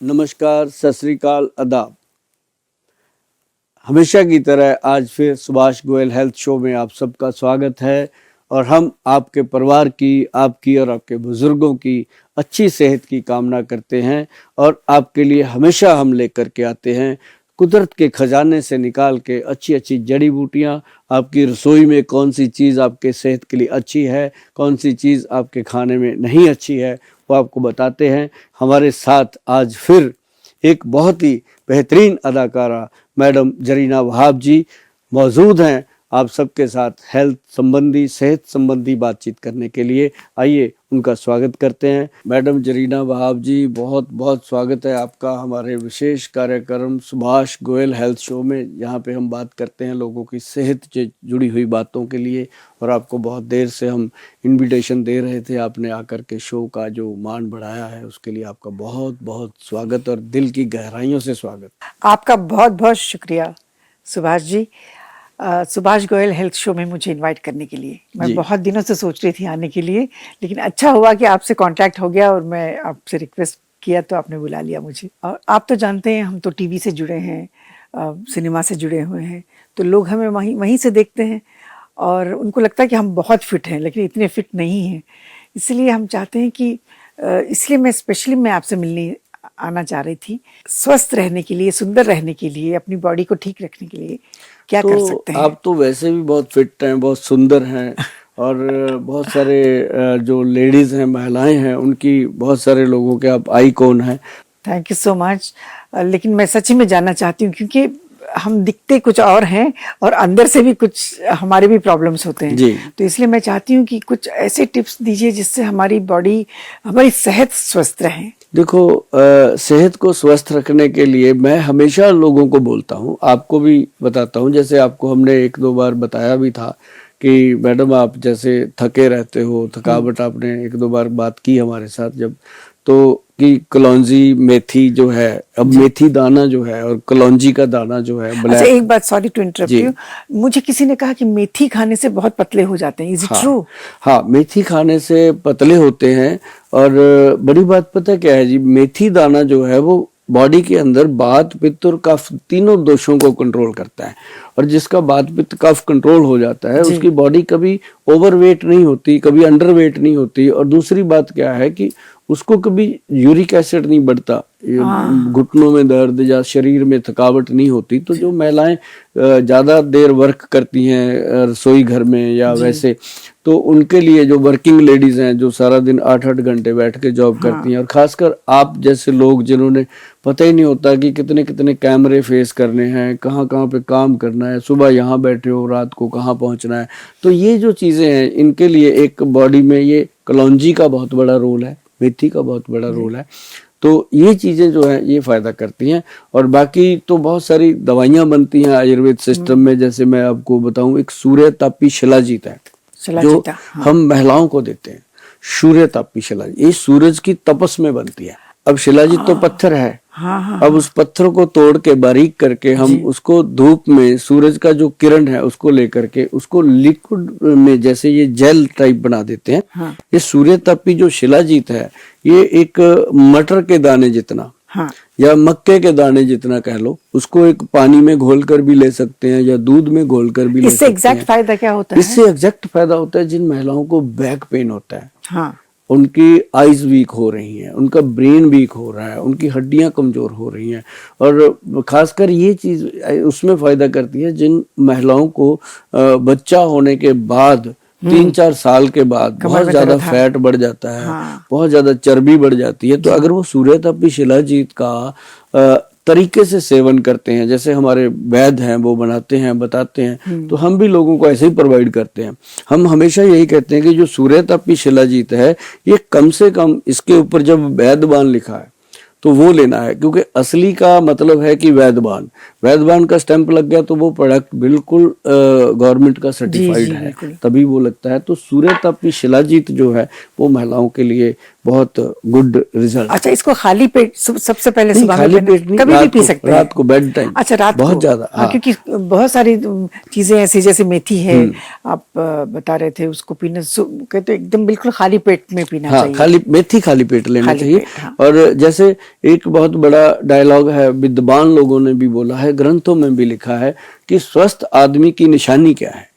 नमस्कार, सत श्री अकाल, आदाब। हमेशा की तरह आज फिर सुभाष गोयल हेल्थ शो में आप सबका स्वागत है और हम आपके परिवार की, आपकी और आपके बुजुर्गों की अच्छी सेहत की कामना करते हैं और आपके लिए हमेशा हम लेकर के आते हैं कुदरत के खजाने से निकाल के अच्छी अच्छी जड़ी बूटियाँ। आपकी रसोई में कौन सी चीज़ आपके सेहत के लिए अच्छी है, कौन सी चीज़ आपके खाने में नहीं अच्छी है, वो आपको बताते हैं। हमारे साथ आज फिर एक बहुत ही बेहतरीन अदाकारा मैडम जरीना वहाब जी मौजूद हैं आप सबके साथ हेल्थ संबंधी, सेहत संबंधी बातचीत करने के लिए। आइए उनका स्वागत करते हैं। मैडम जरीना वहाब जी, बहुत बहुत स्वागत है आपका हमारे विशेष कार्यक्रम सुभाष गोयल हेल्थ शो में, जहाँ पे हम बात करते हैं लोगों की सेहत से जुड़ी हुई बातों के लिए। और आपको बहुत देर से हम इनविटेशन दे रहे थे, आपने आकर के शो का जो मान बढ़ाया है उसके लिए आपका बहुत बहुत स्वागत और दिल की गहराइयों से स्वागत। आपका बहुत बहुत शुक्रिया सुभाष जी, सुभाष गोयल हेल्थ शो में मुझे इनवाइट करने के लिए। मैं बहुत दिनों से सोच रही थी आने के लिए, लेकिन अच्छा हुआ कि आपसे कांटेक्ट हो गया और मैं आपसे रिक्वेस्ट किया तो आपने बुला लिया मुझे। और आप तो जानते हैं हम तो टीवी से जुड़े हैं, सिनेमा से जुड़े हुए हैं, तो लोग हमें वहीं से देखते हैं और उनको लगता है कि हम बहुत फिट हैं, लेकिन इतने फिट नहीं हैं। इसलिए हम चाहते हैं कि इसलिए मैं स्पेशली आपसे मिलने आना चाह रही थी। स्वस्थ रहने के लिए, सुंदर रहने के लिए, अपनी बॉडी को ठीक रखने के लिए क्या कर सकते हैं? आप तो वैसे भी बहुत फिट हैं, बहुत सुंदर हैं और बहुत सारे जो लेडीज हैं, महिलाएं हैं, उनकी बहुत सारे लोगों के आप आइकॉन हैं। Thank you so much. लेकिन मैं सच्ची में जानना चाहती हूँ, क्योंकि हम दिखते कुछ और हैं और अंदर से भी कुछ हमारे भी प्रॉब्लम्स होते हैं जी। तो इसलिए मैं चाहती हूँ कि कुछ ऐसे टिप्स दीजिए जिससे हमारी बॉडी, हमारी सेहत स्वस्थ रहे। देखो, सेहत को स्वस्थ रखने के लिए मैं हमेशा लोगों को बोलता हूँ, आपको भी बताता हूँ। जैसे आपको हमने एक दो बार बताया भी था कि मैडम आप जैसे थके रहते हो, थकावट, आपने एक दो बार बात की हमारे साथ जब, तो कि कलौंजी मेथी जो है, अब मेथी दाना जो है और कलौंजी का दाना जो है अच्छा, एक बात, सॉरी टू इंटरप्ट यू, मुझे किसी ने कहा कि मेथी खाने से बहुत पतले हो जाते हैं। Is it true? हाँ, मेथी खाने से पतले होते हैं। और बड़ी बात पता क्या है जी, मेथी दाना जो है वो बॉडी के अंदर वात, पित्त और कफ तीनों दोषों को कंट्रोल करता है। और जिसका वात, पित्त, कफ कंट्रोल हो जाता है उसकी बॉडी कभी ओवरवेट नहीं होती, कभी अंडरवेट नहीं होती। और दूसरी बात क्या है कि उसको कभी यूरिक एसिड नहीं बढ़ता, घुटनों में दर्द या शरीर में थकावट नहीं होती। तो जो महिलाएं ज्यादा देर वर्क करती हैं रसोई घर में या वैसे, तो उनके लिए, जो वर्किंग लेडीज हैं जो सारा दिन 8-8 घंटे बैठ के जॉब करती हैं, और खासकर आप जैसे लोग जिन्होंने पता ही नहीं होता कि कितने कितने कैमरे फेस करने हैं, कहाँ कहाँ पे काम करना है, सुबह यहाँ बैठे हो, रात को कहाँ पहुँचना है, तो ये जो चीजें हैं इनके लिए एक बॉडी में ये कलौंजी का बहुत बड़ा रोल है, मेथी का बहुत बड़ा रोल है। तो ये चीजें जो है ये फायदा करती हैं। और बाकी तो बहुत सारी दवाइयां बनती हैं आयुर्वेद सिस्टम में। जैसे मैं आपको बताऊं, एक सूर्य तापी शिलाजीत है जो हम महिलाओं को देते हैं। सूर्य तापी शिलाजीत, ये सूरज की तपस में बनती है। अब शिलाजीत तो पत्थर है, अब उस पत्थर को तोड़ के बारीक करके हम उसको धूप में, सूरज का जो किरण है उसको लेकर के उसको लिक्विड में जैसे ये जेल टाइप बना देते हैं। ये सूर्य तापी जो शिलाजीत है ये एक मटर के दाने जितना या मक्के के दाने जितना कह लो, उसको एक पानी में घोल कर भी ले सकते हैं या दूध में घोल कर भी ले सकते हैं। इससे एग्जैक्ट फायदा क्या होता है? इससे एग्जैक्ट फायदा होता है जिन महिलाओं को बैक पेन होता है, उनकी आईज वीक हो रही हैं, उनका ब्रेन वीक हो रहा है, उनकी हड्डियां कमजोर हो रही हैं। और खासकर ये चीज उसमें फायदा करती है जिन महिलाओं को बच्चा होने के बाद 3-4 साल के बाद बहुत ज्यादा फैट बढ़ जाता है, बहुत ज्यादा चर्बी बढ़ जाती है। तो अगर वो सूर्य तापी शिलाजीत का तरीके से सेवन करते हैं, जैसे हमारे वैद्य हैं वो बनाते हैं, बताते हैं, तो हम भी लोगों को ऐसे ही प्रोवाइड करते हैं। हम हमेशा यही कहते हैं कि जो सूर्य तापी शिलाजीत है ये कम से कम, इसके ऊपर जब वैद्यवान लिखा है तो वो लेना है, क्योंकि असली का मतलब है कि वैद्यवान का स्टैंप लग गया तो वो प्रोडक्ट बिल्कुल गवर्नमेंट का सर्टिफाइड है, तभी वो लगता है। तो सूर्य तापी शिलाजीत जो है वो महिलाओं के लिए बहुत गुड रिजल्ट। अच्छा, इसको खाली पेट सबसे पहले नहीं, सुबह खाली में पेट नहीं, कभी भी रात पी को, सकते हैं? रात को बेड टाइम। अच्छा, रात बहुत को ज्यादा, हाँ। क्योंकि बहुत सारी चीजें ऐसी, जैसे मेथी है, आप बता रहे थे, उसको पीने कहते एकदम बिल्कुल खाली पेट में पीना हाँ, चाहिए। खाली मेथी खाली पेट लेना खाली चाहिए। पेट, हाँ। और जैसे एक बहुत बड़ा डायलॉग है, विद्वान लोगों ने भी बोला है, ग्रंथों में भी लिखा है कि स्वस्थ आदमी की निशानी क्या है।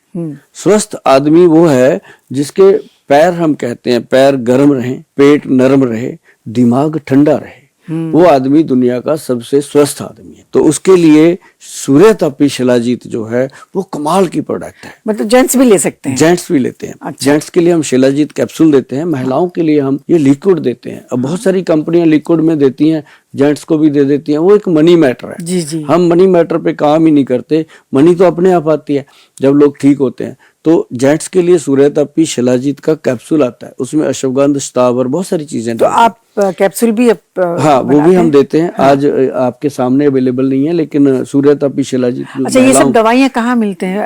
स्वस्थ आदमी वो है जिसके पैर, हम कहते हैं पैर गर्म रहे, पेट नरम रहे, दिमाग ठंडा रहे, वो आदमी दुनिया का सबसे स्वस्थ आदमी है। तो उसके लिए सूर्यतापी शिलाजीत जो है वो कमाल की प्रोडक्ट है। मतलब जेंट्स भी ले सकते हैं? जेंट्स भी लेते हैं। अच्छा। जेंट्स के लिए हम शिलाजीत कैप्सूल देते हैं, महिलाओं के लिए हम ये लिक्विड देते हैं। अब बहुत सारी कंपनियां लिक्विड में देती हैं, जेंट्स को भी दे देती हैं, वो एक मनी मैटर है। जी जी। हम मनी मैटर पे काम ही नहीं करते, मनी तो अपने आप आती है जब लोग ठीक होते हैं। तो जेंट्स के लिए सूर्यतापी शिलाजीत का कैप्सूल आता है, उसमें अश्वगंध, स्थावर, बहुत सारी चीजें। तो आप कैप्सूल भी हाँ, वो भी हम देते हैं। हाँ। आज आपके सामने अवेलेबल नहीं है, लेकिन सूर्यतापी शिलाजीत। अच्छा, ये सब दवाइयाँ कहाँ मिलते हैं?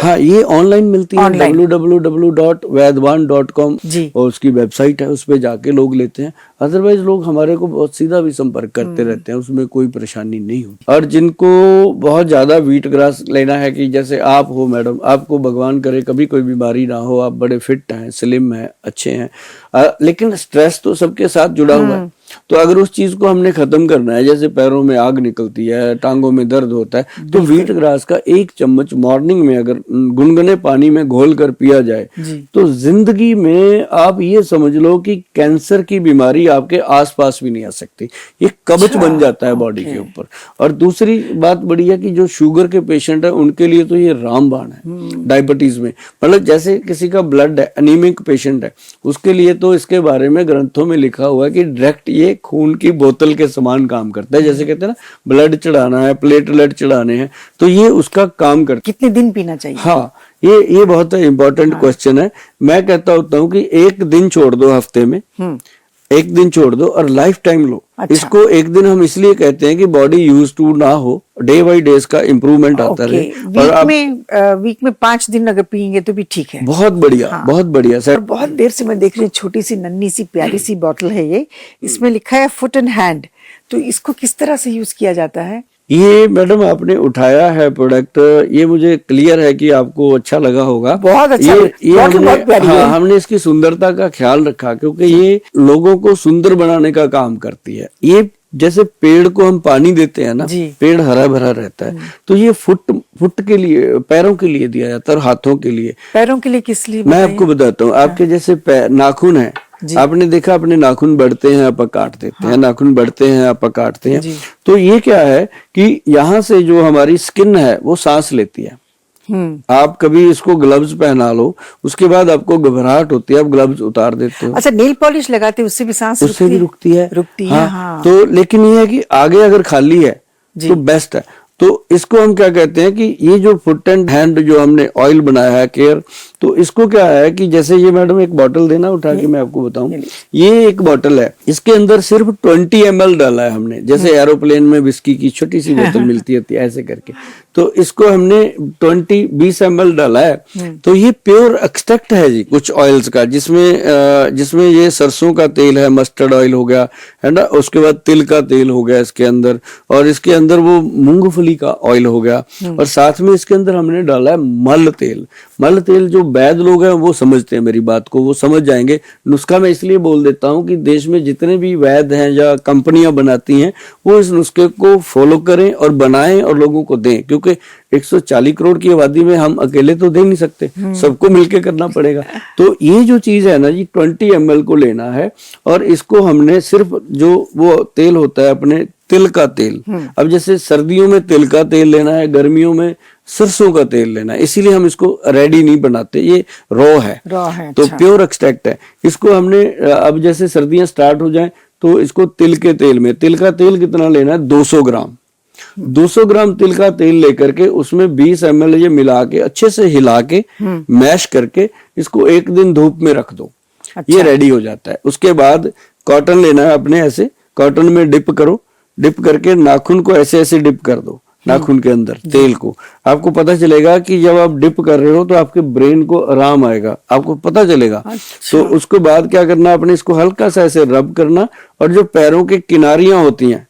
हाँ, ये ऑनलाइन मिलती है, www.vaidwan.com और उसकी वेबसाइट है, उस पे जाके लोग लेते हैं। अदरवाइज लोग हमारे को बहुत सीधा भी संपर्क करते रहते हैं, उसमें कोई परेशानी नहीं होती। और जिनको बहुत ज्यादा व्हीट ग्रास लेना है, कि जैसे आप हो मैडम, आपको भगवान करे कभी कोई बीमारी ना हो, आप बड़े फिट हैं, स्लिम हैं, अच्छे हैं, लेकिन स्ट्रेस तो सबके साथ जुड़ा हुआ है। तो अगर उस चीज को हमने खत्म करना है, जैसे पैरों में आग निकलती है, टांगों में दर्द होता है, तो व्हीट ग्रास का 1 चम्मच मॉर्निंग में अगर गुनगुने पानी में घोल कर पिया जाए, तो जिंदगी में आप ये समझ लो कि कैंसर की बीमारी आपके आसपास भी नहीं आ सकती। ये कवच बन जाता है बॉडी के ऊपर। और दूसरी बात बड़ी है कि जो शुगर के पेशेंट है, उनके लिए तो ये रामबाण है। डायबिटीज में, मतलब जैसे किसी का ब्लड है, एनीमिक पेशेंट है, उसके लिए तो इसके बारे में ग्रंथों में लिखा हुआ है कि डायरेक्ट ये खून की बोतल के समान काम करता है। जैसे कहते हैं ना, ब्लड चढ़ाना है, प्लेटलेट चढ़ाने हैं, तो ये उसका काम करता है। कितने दिन पीना चाहिए? हाँ, ये बहुत इंपॉर्टेंट क्वेश्चन है। मैं कहता होता हूँ कि 1 दिन छोड़ दो हफ्ते में, 1 दिन छोड़ दो और लाइफ टाइम लो। अच्छा। इसको 1 दिन हम इसलिए कहते हैं कि बॉडी यूज टू ना हो, डे बाई डेज का इम्प्रूवमेंट आता रहे। और वीक में 5 दिन अगर पियेंगे तो भी ठीक है। बहुत बढ़िया। हाँ। बहुत बढ़िया सर। बहुत देर से मैं देख रही हूँ, छोटी सी नन्ही सी प्यारी सी बॉटल है ये, इसमें लिखा है फुट एंड हैंड। तो इसको किस तरह से यूज किया जाता है? ये मैडम आपने उठाया है प्रोडक्ट, ये मुझे क्लियर है कि आपको अच्छा लगा होगा। बहुत अच्छा। ये हमने इसकी सुंदरता का ख्याल रखा, क्योंकि ये लोगों को सुंदर बनाने का काम करती है। ये जैसे पेड़ को हम पानी देते हैं ना, पेड़ हरा भरा रहता है, तो ये फुट के लिए, पैरों के लिए दिया जाता है और हाथों के लिए। पैरों के लिए किस लिए? मैं आपको बताता हूँ। आपके जैसे नाखून है, आपने देखा अपने नाखून बढ़ते हैं, आप काट देते हैं, नाखून बढ़ते हैं, आप काटते हैं। तो ये क्या है कि यहाँ से जो हमारी स्किन है वो सांस लेती है। आप कभी इसको ग्लव्स पहना लो, उसके बाद आपको घबराहट होती है, आप ग्लव्स उतार देते हो। अच्छा, नेल पॉलिश लगाते हैं, उससे भी सांस उससे भी रुकती है। हाँ। हाँ। तो लेकिन ये है कि आगे अगर खाली है तो बेस्ट है। तो इसको हम क्या कहते हैं कि ये जो फुट एंड हैंड जो हमने ऑयल बनाया है, केयर, तो इसको क्या है कि जैसे ये मैडम एक बोतल देना उठा के, मैं आपको बताऊं, ये एक बोतल है, इसके अंदर सिर्फ 20 ml डाला है हमने। जैसे एरोप्लेन में विस्की की छोटी सी बोतल मिलती है ऐसे करके, तो इसको हमने 20 ml डाला है। तो ये प्योर एक्सट्रैक्ट है जी कुछ ऑयल्स का, जिसमें ये सरसों का तेल है, मस्टर्ड ऑयल हो गया है ना, उसके बाद तिल का तेल हो गया इसके अंदर, और इसके अंदर वो मूंगफली का ऑयल हो गया, और साथ में इसके अंदर हमने डाला है मल तेल। मल तेल जो वैद लोग हैं वो समझते हैं मेरी बात को, वो समझ जाएंगे। नुस्खा मैं इसलिए बोल देता हूँ कि देश में जितने भी वैद हैं या कंपनियां बनाती हैं, वो इस नुस्खे को फॉलो करें और बनाएं और लोगों को दें, क्योंकि 140 करोड़ की आबादी में हम अकेले तो दे नहीं सकते, सबको मिलके करना पड़ेगा। तो ये जो चीज है ना जी, 20 ml को लेना है, और इसको हमने सिर्फ जो वो तेल होता है अपने तिल का तेल, अब जैसे सर्दियों में तिल का तेल लेना है, गर्मियों में सरसों का तेल लेना है, इसीलिए हम इसको रेडी नहीं बनाते, ये रॉ है। तो अच्छा। प्योर एक्सट्रैक्ट है। इसको हमने अब जैसे सर्दियां स्टार्ट हो जाएं तो इसको तिल के तेल में, तिल का तेल कितना लेना है, 200 ग्राम 200 ग्राम तिल का तेल लेकर के उसमें 20 ml ये मिला के अच्छे से हिला के मैश करके इसको 1 दिन धूप में रख दो। अच्छा। ये रेडी हो जाता है। उसके बाद कॉटन लेना है अपने, ऐसे कॉटन में डिप करो, डिप करके नाखून को ऐसे ऐसे डिप कर दो, नाखून के अंदर तेल को, आपको पता चलेगा कि जब आप डिप कर रहे हो तो आपके ब्रेन को आराम आएगा, आपको पता चलेगा। तो उसके बाद क्या करना, आपने इसको हल्का सा ऐसे रब करना, और जो पैरों के किनारियां होती हैं,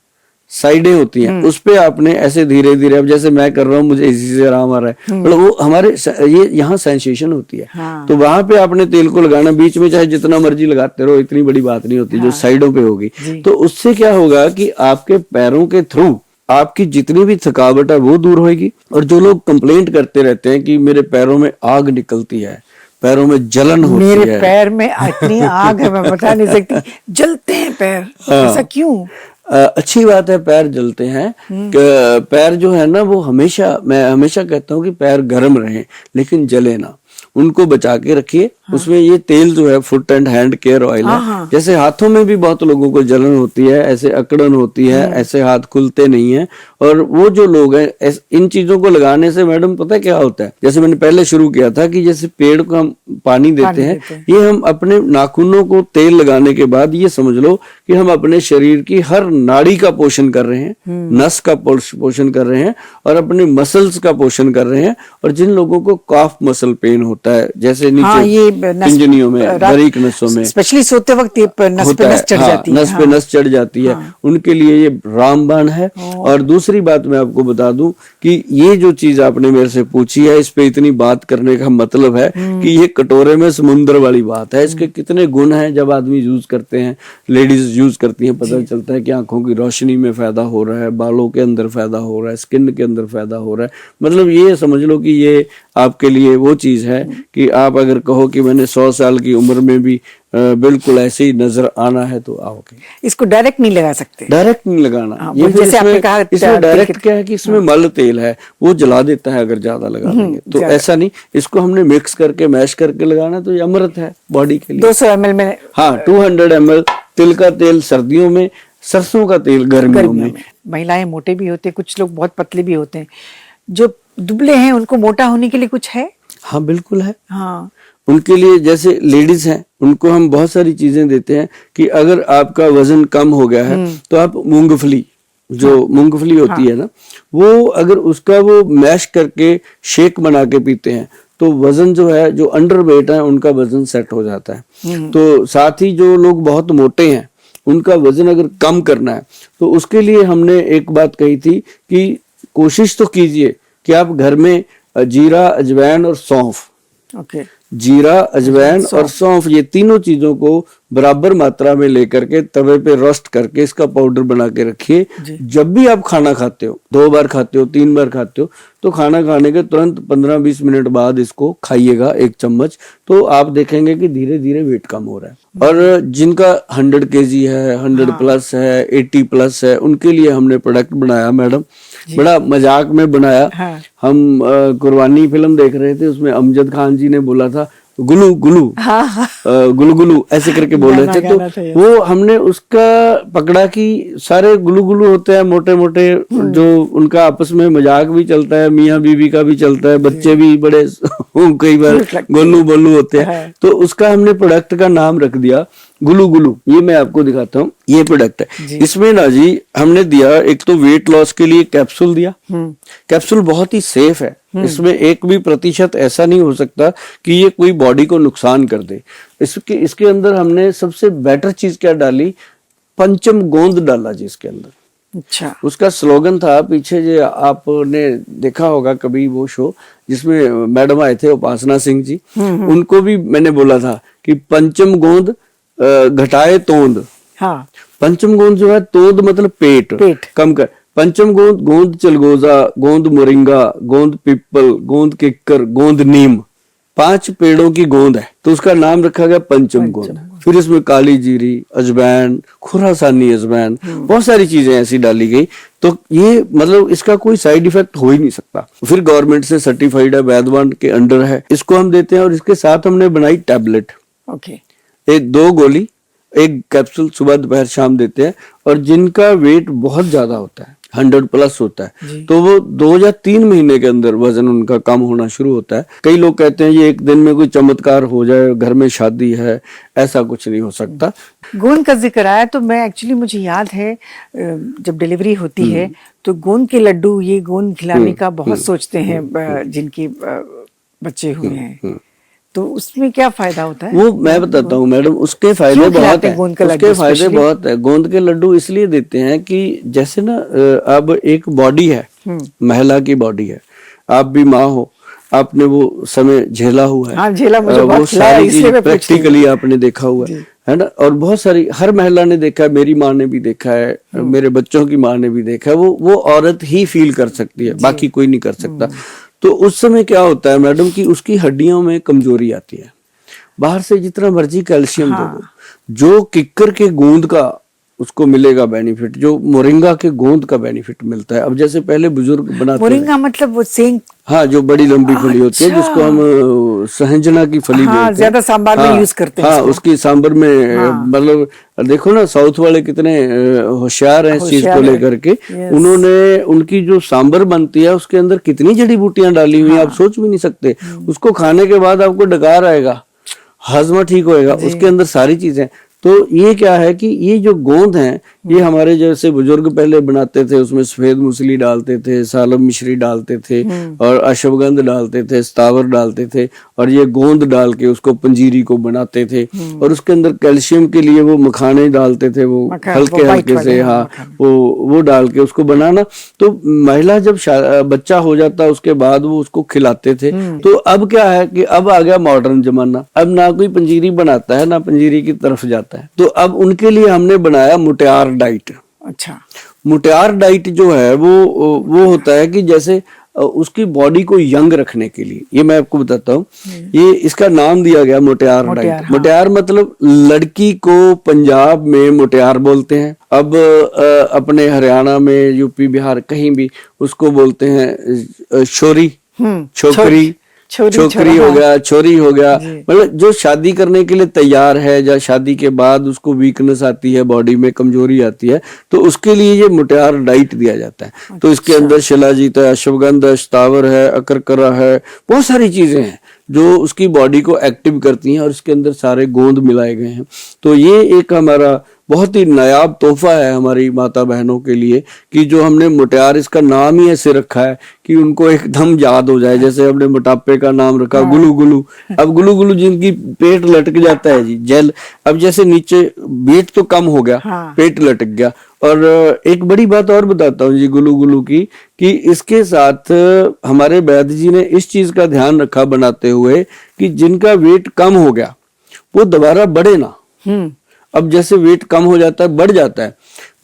साइडें होती हैं, उस पे आपने ऐसे धीरे धीरे, अब जैसे मैं कर रहा हूँ मुझे इसी से आराम आ रहा है, मतलब वो हमारे ये यहाँ सेंसेशन होती है। हाँ। तो वहां पे आपने तेल को लगाना, बीच में चाहे जितना मर्जी लगाते रहो, इतनी बड़ी बात नहीं होती। जो साइडों पे होगी, तो उससे क्या होगा कि आपके पैरों के थ्रू आपकी जितनी भी थकावट है वो दूर होगी। और जो लोग कंप्लेंट करते रहते हैं कि मेरे पैरों में आग निकलती है, पैरों में जलन होती है, मेरे पैर में इतनी आग है मैं बता नहीं सकती, जलते हैं पैर, ऐसा क्यों? अच्छी बात है, पैर जलते हैं। पैर जो है ना वो हमेशा, मैं हमेशा कहता हूँ कि पैर गर्म रहें लेकिन जले ना, उनको बचा के रखिए। उसमें ये तेल जो है foot and hand care oil है। जैसे हाथों में भी बहुत लोगों को जलन होती है, ऐसे अकड़न होती है, ऐसे हाथ खुलते नहीं है। और वो जो लोग हैं, इन चीजों को लगाने से मैडम पता है क्या होता है, जैसे मैंने पहले शुरू किया था कि जैसे पेड़ को हम पानी देते हैं, ये हम अपने नाखूनों को तेल लगाने के बाद ये समझ लो कि हम अपने शरीर की हर नाड़ी का पोषण कर रहे हैं, नस का पोषण कर रहे हैं, और अपने मसल्स का पोषण कर रहे हैं। और जिन लोगों को कॉफ मसल पेन होता है, जैसे नीचे पिंजनियों में, बारीक नसों में, स्पेशली सोते वक्त नस पे नस चढ़ जाती है, नस पे नस चढ़ जाती है, उनके लिए ये रामबाण है। और दूसरी बात मैं आपको बता दूं कि ये जो चीज आपने मेरे से पूछी है, इस पे इतनी बात करने का मतलब है कि ये कटोरे में समुद्र वाली बात है। इसके कितने गुण हैं, जब आदमी यूज करते हैं, लेडीज यूज करती हैं, पता चलता है कि आंखों की रोशनी में फायदा हो रहा है, बालों के अंदर फायदा हो रहा है, स्किन के अंदर फायदा हो रहा है। मतलब ये समझ लो कि ये आपके लिए वो चीज है कि आप अगर कहो कि मैंने 100 साल की उम्र में भी बिल्कुल ऐसे ही नजर आना है तो आओगे। इसको डायरेक्ट नहीं लगा सकते, डायरेक्ट नहीं लगाना। ये जैसे आपने कहा, इसमें डायरेक्ट क्या है कि इसमें मल तेल है, वो जला देता है अगर ज्यादा लगा देंगे। तो ऐसा नहीं, इसको हमने मिक्स करके मैश करके लगाना, तो ये अमृत है बॉडी के लिए। 200 ml में, हाँ 200 ml तिल का तेल सर्दियों में, सरसों का तेल गर्मियों में। महिलाएं मोटे भी होते हैं, कुछ लोग बहुत पतले भी होते हैं, जो दुबले हैं उनको मोटा होने के लिए कुछ है? हाँ बिल्कुल है। हाँ, उनके लिए, जैसे लेडीज हैं, उनको हम बहुत सारी चीजें देते हैं कि अगर आपका वजन कम हो गया है तो आप मूंगफली, जो मूंगफली होती है ना, वो अगर उसका वो मैश करके शेक बना के पीते हैं तो वजन जो है, जो अंडर वेट है उनका वजन सेट हो जाता है। तो साथ ही जो लोग बहुत मोटे हैं, उनका वजन अगर कम करना है तो उसके लिए हमने एक बात कही थी कि कोशिश तो कीजिए कि आप घर में जीरा, अजवाइन और सौंफ, जीरा, अजवाइन और सौंफ, ये तीनों चीजों को बराबर मात्रा में लेकर के तवे पे रोस्ट करके इसका पाउडर बना के रखिए। जब भी आप खाना खाते हो, 2 बार खाते हो, 3 बार खाते हो, तो खाना खाने के तुरंत 15-20 मिनट बाद इसको खाइएगा 1 चम्मच। तो आप देखेंगे कि धीरे धीरे वेट कम हो रहा है। और जिनका 100 kg है, 100 प्लस है, 80 प्लस है, उनके लिए हमने प्रोडक्ट बनाया मैडम, बड़ा मजाक में बनाया। हम कुर्बानी फिल्म देख रहे थे, उसमें अमजद खान जी ने बोला था गुलू गुलू, गुलू गुलू ऐसे करके बोल रहे थे। तो वो हमने उसका पकड़ा कि सारे गुलू गुलू होते हैं, मोटे मोटे, जो उनका आपस में मजाक भी चलता है, मियाँ बीवी का भी चलता है, बच्चे भी बड़े कई बार गोलू बोलू होते हैं। तो उसका हमने प्रोडक्ट का नाम रख दिया गुलू गुलू। ये मैं आपको दिखाता हूँ, ये प्रोडक्ट है। इसमें ना जी हमने दिया, एक तो वेट लॉस के लिए कैप्सूल दिया। कैप्सूल बहुत ही सेफ है, इसमें 1% ऐसा नहीं हो सकता कि ये कोई बॉडी को नुकसान कर दे। इसके अंदर हमने सबसे बेटर चीज क्या डाली, पंचम गोंद डाला जी इसके अंदर। अच्छा। उसका स्लोगन था पीछे, जो आपने देखा होगा कभी वो शो जिसमें मैडम आए थे उपासना सिंह जी, उनको भी मैंने बोला था कि पंचम गोंद घटाए तोंद। हाँ। पंचम गोंद जो है, तोंद मतलब पेट कम कर, पंचम गोंद, गोंद चलगोजा, गोंद मोरिंगा, गोंद पिपल, गोंद किक्कर, गोंद नीम, 5 पेड़ों की गोंद है, तो उसका नाम रखा गया पंचम गोंद। फिर इसमें काली जीरी, अजवाइन, खुरासानी अजवाइन, बहुत सारी चीजें ऐसी डाली गई। तो ये मतलब इसका कोई साइड इफेक्ट हो ही नहीं सकता। फिर गवर्नमेंट से सर्टिफाइड है, वैद्यवान के अंडर है, इसको हम देते हैं। और इसके साथ हमने बनाई टैबलेट, एक 2 गोली, 1 कैप्सूल सुबह दोपहर शाम देते हैं। और जिनका वेट बहुत ज्यादा होता है, 100+ होता है, जी। तो वो 2 या 3 महीने के अंदर वजन उनका कम होना शुरू होता है। कई लोग कहते हैं ये एक दिन में कोई चमत्कार हो जाए, घर में शादी है, ऐसा कुछ नहीं हो सकता। गोंद का जिक्र आया तो मैं एक्चुअली मुझे याद है जब डिलीवरी होती है तो गोंद के लड्डू, ये गोंद खिलाने का बहुत सोचते हैं जिनके बच्चे हुए हैं, तो उसमें क्या फायदा होता है? वो मैं बताता हूँ मैडम, उसके फायदे क्यों बहुत खिलाते है, हैं गोंद का उसके लड्डू फायदे स्पेशली? बहुत है। गोंद के लड्डू इसलिए देते हैं कि जैसे ना अब एक बॉडी है, महिला की बॉडी है, आप भी माँ हो, आपने वो समय झेला हुआ है। हाँ, झेला, मुझे वो बहुत खिलाया, सारी इसलिए चीज मैं पूछ रही हूँ। प्रैक्टिकली आपने देखा हुआ जी। है ना, और बहुत सारी, हर महिला ने देखा है, मेरी माँ ने भी देखा है, मेरे बच्चों की माँ ने भी देखा है। वो औरत ही फील कर सकती है, बाकी कोई नहीं कर सकता। तो उस समय क्या होता है मैडम कि उसकी हड्डियों में कमजोरी आती है। बाहर से जितना मर्जी कैल्शियम दे दो, जो किक्कर के गोंद का उसको मिलेगा बेनिफिट, जो मोरिंगा के गोंद का बेनिफिट मिलता है। अब जैसे पहले बुजुर्ग बनाते मोरिंगा मतलब वो सेंग? हाँ, जो बड़ी लंबी फली होती है, अच्छा। जिसको हम सहंजना की फली हाँ, बोलते हैं। ज्यादा सांबार में यूज करते हैं हाँ, इसको। उसकी सांबर में मतलब देखो ना, साउथ वाले कितने होशियार हैं इस चीज को होशियार है। लेकर के। यस। उन्होंने, उनकी जो सांबर बनती है उसके अंदर कितनी जड़ी बूटियां डाली हुई हैं, आप सोच भी नहीं सकते। उसको खाने के बाद आपको डकार आएगा, हजमा ठीक होएगा, उसके अंदर सारी चीजें। तो ये क्या है कि ये जो गोंद हैं, ये हमारे जैसे बुजुर्ग पहले बनाते थे, उसमें सफेद मूसली डालते थे, सालम मिश्री डालते थे, और अश्वगंध डालते थे, स्थावर डालते थे, और ये गोंद डाल के उसको पंजीरी को बनाते थे। और उसके अंदर कैल्शियम के लिए वो मखाने डालते थे, वो हल्के हल्के से, हाँ, वो डाल के उसको बनाना। तो महिला जब बच्चा हो जाता है उसके बाद वो उसको खिलाते थे। तो अब क्या है कि अब आ गया मॉडर्न जमाना, अब ना कोई पंजीरी बनाता है, ना पंजीरी की तरफ जाता है। तो अब उनके लिए हमने बनाया मुटियार डाइट। अच्छा। मुटियार डाइट जो है वो होता है कि जैसे उसकी बॉडी को यंग रखने के लिए, ये मैं आपको बताता हूँ, ये इसका नाम दिया गया मुटियार डाइट। हाँ। मुटियार मतलब लड़की को पंजाब में मुटियार बोलते हैं, अब अपने हरियाणा में, यूपी, बिहार, कहीं भी उसको बोलते हैं छोरी, छोकरी, छोकरी हो गया, छोरी हो गया। मतलब जो शादी करने के लिए तैयार है, या शादी के बाद उसको वीकनेस आती है, बॉडी में कमजोरी आती है, तो उसके लिए ये मुटियार डाइट दिया जाता है। तो इसके अंदर शिलाजीत है, अश्वगंध है, स्थावर है, अकरकरा है, बहुत सारी चीजें हैं जो उसकी बॉडी को एक्टिव करती हैं, और इसके अंदर सारे गोंद मिलाए गए हैं। तो ये एक हमारा बहुत ही नायाब तोहफा है हमारी माता बहनों के लिए, कि जो हमने मुटियार, इसका नाम ही ऐसे रखा है कि उनको एकदम याद हो जाए। जैसे हमने मोटापे का नाम रखा गुलू गुलू, अब गुलू गुलू जिनकी पेट लटक जाता है जी, जेल, अब जैसे नीचे वेट तो कम हो गया, पेट लटक गया। और एक बड़ी बात और बताता हूँ जी गुलू गुलू की, कि इसके साथ हमारे वैद्य जी ने इस चीज का ध्यान रखा बनाते हुए कि जिनका वेट कम हो गया वो दोबारा बढ़े ना। अब जैसे वेट कम हो जाता है, बढ़ जाता है,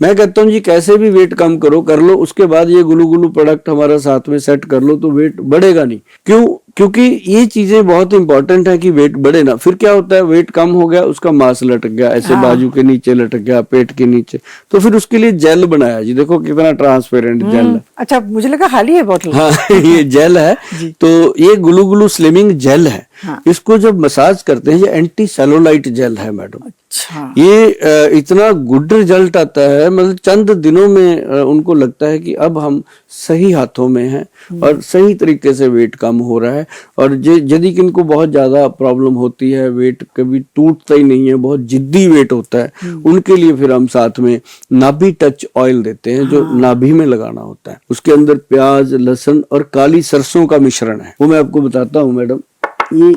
मैं कहता हूँ जी कैसे भी वेट कम करो, कर लो, उसके बाद ये गुलू गुलू प्रोडक्ट हमारा साथ में सेट कर लो, तो वेट बढ़ेगा नहीं। क्यों? क्योंकि ये चीजें बहुत इंपॉर्टेंट है कि वेट बढ़े ना। फिर क्या होता है, वेट कम हो गया, उसका मांस लटक गया, ऐसे बाजू के नीचे लटक गया, पेट के नीचे, तो फिर उसके लिए जेल बनाया जी, देखो कितना ट्रांसपेरेंट जेल है। अच्छा, मुझे लगा खाली है बोतल। हाँ ये जेल है। तो ये गुलू गुलू स्लिमिंग जेल है। इसको जब मसाज करते हैं, ये एंटी सेलुलाइट जेल है मैडम। अच्छा। ये इतना गुड रिजल्ट आता है, मतलब चंद दिनों में उनको लगता है कि अब हम सही हाथों में हैं और सही तरीके से वेट कम हो रहा है। और यदि किनको बहुत ज्यादा प्रॉब्लम होती है, वेट कभी टूटता ही नहीं है, बहुत जिद्दी वेट होता है, उनके लिए फिर हम साथ में नाभि टच ऑयल देते हैं, जो नाभि में लगाना होता है। उसके अंदर प्याज, लहसुन और काली सरसों का मिश्रण है, वो मैं आपको बताता हूँ मैडम। ये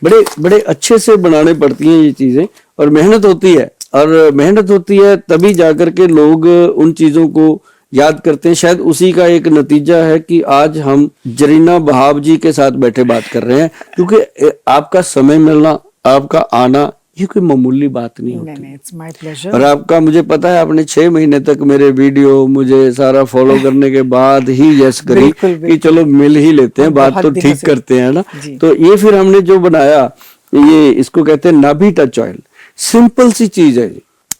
बड़े बड़े अच्छे से बनाने पड़ती हैं ये चीजें, और मेहनत होती है, और मेहनत होती है तभी जाकर के लोग उन चीजों को याद करते हैं। शायद उसी का एक नतीजा है कि आज हम जरीना बहाव जी के साथ बैठे बात कर रहे हैं, क्योंकि आपका समय मिलना, आपका आना, ये कोई मामूली बात नहीं होती। It's my pleasure। और आपका, मुझे पता है आपने 6 महीने तक मेरे वीडियो मुझे सारा फॉलो करने के बाद ही यस करी कि चलो मिल ही लेते हैं, बात तो ठीक करते हैं ना। तो ये फिर हमने जो बनाया, ये इसको कहते हैं नाभि टच ऑयल। सिंपल सी चीज है,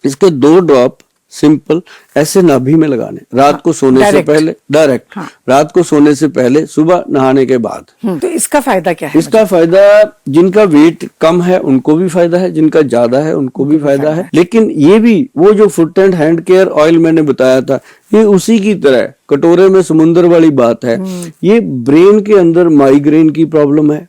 इसके 2 ड्रॉप सिंपल, ऐसे नाभि में लगाने, रात को सोने से डायरेक्ट। पहले डायरेक्ट, हाँ। रात को सोने से पहले, सुबह नहाने के बाद। तो इसका फायदा क्या है? इसका फायदा, जिनका वेट कम है उनको भी फायदा है, जिनका ज्यादा है उनको भी फायदा है। लेकिन ये भी वो जो foot and hand care oil मैंने बताया था, ये उसी की तरह कटोरे में समुंदर वाली बात है। ये ब्रेन के अंदर माइग्रेन की प्रॉब्लम है,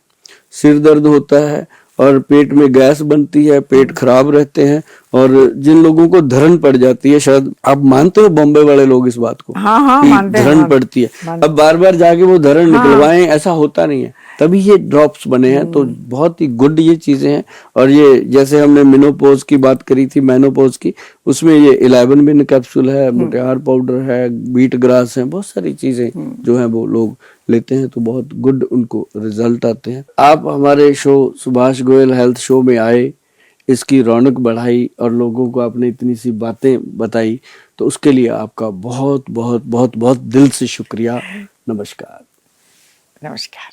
सिर दर्द होता है और पेट में गैस बनती है, पेट खराब रहते हैं, और जिन लोगों को धरण पड़ जाती है, शायद आप मानते हो बॉम्बे वाले लोग इस बात को, हाँ हाँ कि मानते हैं, धरण पड़ती है, मानते अब बार बार जाके वो धरण निकलवाएं, ऐसा होता नहीं है, तभी ये ड्रॉप्स बने हैं। तो बहुत ही गुड ये चीजें हैं। और ये जैसे हमने मेनोपॉज की बात करी थी, मेनोपॉज की, उसमें ये 11 मिन कैप्सूल है, मोटियार पाउडर है, बीट ग्रास है, बहुत सारी चीजें जो है वो लोग लेते हैं तो बहुत गुड उनको रिजल्ट आते हैं। आप हमारे show Subhash Goyal health show में आए, इसकी रौनक बढ़ाई और लोगों को आपने इतनी सी बातें बताई, तो उसके लिए आपका बहुत बहुत बहुत बहुत दिल से शुक्रिया। नमस्कार। नमस्कार।